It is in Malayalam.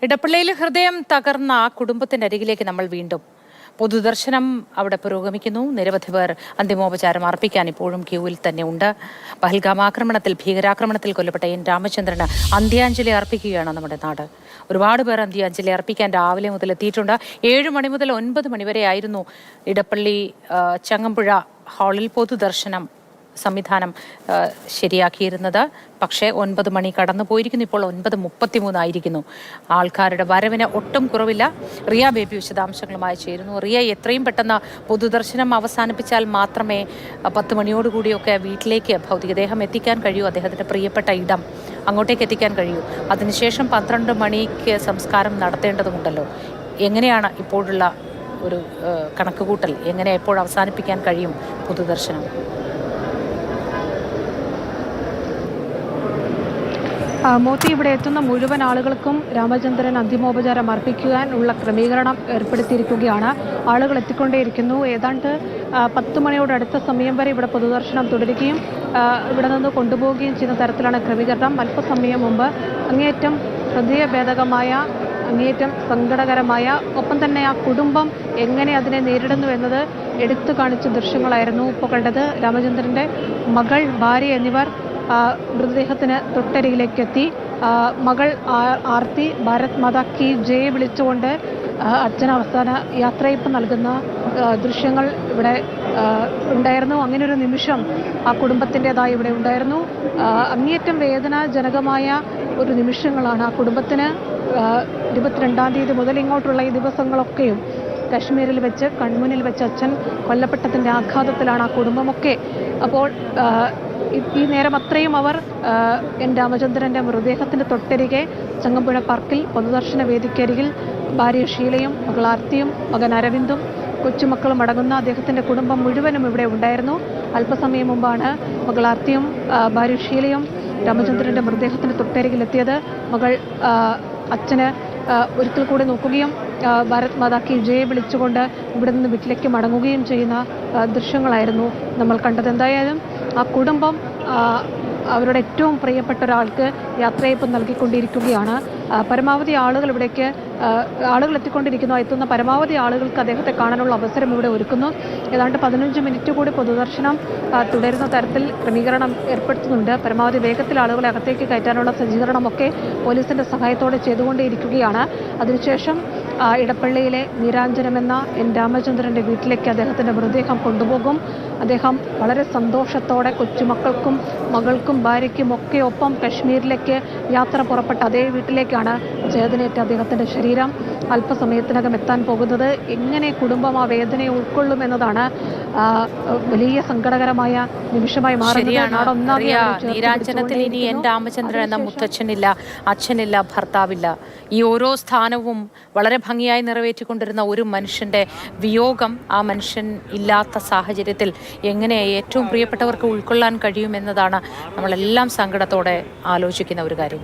ഇടപ്പള്ളിയിൽ ഹൃദയം തകർന്ന ആ കുടുംബത്തിന്റെ അരികിലേക്ക് നമ്മൾ വീണ്ടും. പൊതുദർശനം അവിടെ പുരോഗമിക്കുന്നു. നിരവധി പേർ അന്തിമോപചാരം അർപ്പിക്കാൻ ഇപ്പോഴും ക്യൂവിൽ തന്നെ ഉണ്ട്. പഹൽഗാം ആക്രമണത്തിൽ ഭീകരാക്രമണത്തിൽ കൊല്ലപ്പെട്ട എൻ രാമചന്ദ്രന് അന്ത്യാഞ്ജലി അർപ്പിക്കുകയാണ് നമ്മുടെ നാട്. ഒരുപാട് പേർ അന്ത്യാഞ്ജലി അർപ്പിക്കാൻ രാവിലെ മുതൽ എത്തിയിട്ടുണ്ട്. 7 മണി മുതൽ 9 മണി വരെ ആയിരുന്നു ഇടപ്പള്ളി ചങ്ങമ്പുഴ ഹാളിൽ പൊതുദർശനം സംവിധാനം ശരിയാക്കിയിരുന്നത്. പക്ഷേ 9 മണി കടന്നു പോയിരിക്കുന്നു. ഇപ്പോൾ 9:33 ആയിരിക്കുന്നു. ആൾക്കാരുടെ വരവിന് ഒട്ടും കുറവില്ല. റിയ ബേബി വിശദാംശങ്ങളുമായി ചേരുന്നു. റിയ, എത്രയും പെട്ടെന്ന് പൊതുദർശനം അവസാനിപ്പിച്ചാൽ മാത്രമേ 10 മണിയോടുകൂടിയൊക്കെ വീട്ടിലേക്ക് ഭൗതികദേഹം എത്തിക്കാൻ കഴിയൂ, അദ്ദേഹത്തിൻ്റെ പ്രിയപ്പെട്ട ഇടം അങ്ങോട്ടേക്ക് എത്തിക്കാൻ കഴിയൂ. അതിനുശേഷം 12 മണിക്ക് സംസ്കാരം നടത്തേണ്ടതുണ്ടല്ലോ. എങ്ങനെയാണ് ഇപ്പോഴുള്ള ഒരു കണക്കുകൂട്ടൽ? എങ്ങനെ എപ്പോൾ അവസാനിപ്പിക്കാൻ കഴിയും പൊതുദർശനം? മോത്തി, ഇവിടെ എത്തുന്ന മുഴുവൻ ആളുകൾക്കും രാമചന്ദ്രൻ അന്തിമോപചാരം അർപ്പിക്കാനുള്ള ക്രമീകരണം ഏർപ്പെടുത്തിയിരിക്കുകയാണ്. ആളുകൾ എത്തിക്കൊണ്ടേയിരിക്കുന്നു. ഏതാണ്ട് 10 മണിയോടടുത്ത സമയം വരെ ഇവിടെ പൊതുദർശനം തുടരുകയും ഇവിടെ നിന്ന് കൊണ്ടുപോവുകയും ചെയ്യുന്ന തരത്തിലാണ് ക്രമീകരണം. അല്പസമയം മുമ്പ് അങ്ങേയറ്റം ഹൃദയഭേദകമായ, അങ്ങേയറ്റം സങ്കടകരമായ, ഒപ്പം തന്നെ ആ കുടുംബം എങ്ങനെ അതിനെ നേരിടുന്നു എന്നത് എടുത്തു കാണിച്ച ദൃശ്യങ്ങളായിരുന്നു ഇപ്പോൾ കണ്ടത്. രാമചന്ദ്രൻ്റെ മകൾ, ഭാര്യ എന്നിവർ മൃതദേഹത്തിന് തൊട്ടരികിലേക്ക് എത്തി. മകൾ ആർത്തി ഭാരത് മാതാ കി ജയ് വിളിച്ചുകൊണ്ട് അച്ഛന് അവസാന യാത്രയയപ്പ് നൽകുന്ന ദൃശ്യങ്ങൾ ഇവിടെ ഉണ്ടായിരുന്നു. അങ്ങനൊരു നിമിഷം ആ കുടുംബത്തിൻ്റെതായി ഇവിടെ ഉണ്ടായിരുന്നു. അങ്ങേയറ്റം വേദനാജനകമായ ഒരു നിമിഷങ്ങളാണ് ആ കുടുംബത്തിന്. 22-ാം തീയതി മുതൽ ഇങ്ങോട്ടുള്ള ഈ ദിവസങ്ങളൊക്കെയും കശ്മീരിൽ വെച്ച്, കൺമുന്നിൽ വെച്ച് അച്ഛൻ കൊല്ലപ്പെട്ടതിൻ്റെ ആഘാതത്തിലാണ് ആ കുടുംബമൊക്കെ. അപ്പോൾ ഈ നേരം അത്രയും അവർ എൻ രാമചന്ദ്രൻ്റെ മൃതദേഹത്തിൻ്റെ തൊട്ടരികെ ചങ്ങമ്പുഴ പാർക്കിൽ പൊതുദർശന വേദിക്കരികിൽ ഭാര്യ ഷീലയും മകൾ ആർത്തിയും മകൻ അരവിന്ദും കൊച്ചുമക്കളും അടങ്ങുന്ന അദ്ദേഹത്തിൻ്റെ കുടുംബം മുഴുവനും ഇവിടെ ഉണ്ടായിരുന്നു. അല്പസമയം മുമ്പാണ് മകൾ ആർത്തിയും ഭാര്യ ഷീലയും രാമചന്ദ്രൻ്റെ മൃതദേഹത്തിൻ്റെ തൊട്ടരികിലെത്തിയത്. മകൾ അച്ഛന് ഒരിക്കൽ കൂടി നോക്കുകയും ഭാരത് മാതാ കി ജയ് വിളിച്ചുകൊണ്ട് ഇവിടെ നിന്ന് വീട്ടിലേക്ക് മടങ്ങുകയും ചെയ്യുന്ന ദൃശ്യങ്ങളായിരുന്നു നമ്മൾ കണ്ടത്. എന്തായാലും ആ കുടുംബം അവരുടെ ഏറ്റവും പ്രിയപ്പെട്ട ഒരാൾക്ക് യാത്രയയപ്പ് നൽകിക്കൊണ്ടിരിക്കുകയാണ്. പരമാവധി ആളുകൾ ഇവിടേക്ക് എത്തിക്കൊണ്ടിരിക്കുന്നു. എത്തുന്ന പരമാവധി ആളുകൾക്ക് അദ്ദേഹത്തെ കാണാനുള്ള അവസരം ഇവിടെ ഒരുക്കുന്നു. ഏതാണ്ട് 15 മിനിറ്റ് കൂടി പൊതുദർശനം തുടരുന്ന തരത്തിൽ ക്രമീകരണം ഏർപ്പെടുത്തുന്നുണ്ട്. പരമാവധി വേഗത്തിൽ ആളുകളെ അകത്തേക്ക് കയറ്റാനുള്ള സജ്ജീകരണമൊക്കെ പോലീസിൻ്റെ സഹായത്തോടെ ചെയ്തുകൊണ്ടേയിരിക്കുകയാണ്. അതിനുശേഷം ഇടപ്പള്ളിയിലെ നീരാഞ്ജനമെന്ന എൻ രാമചന്ദ്രൻ്റെ വീട്ടിലേക്ക് അദ്ദേഹത്തിൻ്റെ മൃതദേഹം കൊണ്ടുപോകും. അദ്ദേഹം വളരെ സന്തോഷത്തോടെ കൊച്ചുമക്കൾക്കും മകൾക്കും ഭാര്യയ്ക്കും ഒക്കെ ഒപ്പം കശ്മീരിലേക്ക് യാത്ര പുറപ്പെട്ട അതേ വീട്ടിലേക്കാണ് ചേതനയേറ്റ അദ്ദേഹത്തിൻ്റെ ശരീരം അല്പസമയത്തിനകം എത്താൻ പോകുന്നത്. എങ്ങനെ കുടുംബം ആ വേദനയെ ഉൾക്കൊള്ളുമെന്നതാണ് വലിയ സങ്കടകരമായ നിമിഷമായി മാറുന്നത്. നീരാഞ്ജനത്തിൽ ഇനി എൻ രാമചന്ദ്രൻ എന്ന മുത്തച്ഛനില്ല, അച്ഛനില്ല, ഭർത്താവില്ല. ഈ ഓരോ സ്ഥാനവും വളരെ ഭംഗിയായി നിറവേറ്റിക്കൊണ്ടിരുന്ന ഒരു മനുഷ്യൻ്റെ വിയോഗം, ആ മനുഷ്യൻ ഇല്ലാത്ത സാഹചര്യത്തിൽ എങ്ങനെ ഏറ്റവും പ്രിയപ്പെട്ടവർക്ക് ഉൾക്കൊള്ളാൻ കഴിയുമെന്നതാണ് നമ്മളെല്ലാം സങ്കടത്തോടെ ആലോചിക്കുന്ന ഒരു കാര്യം.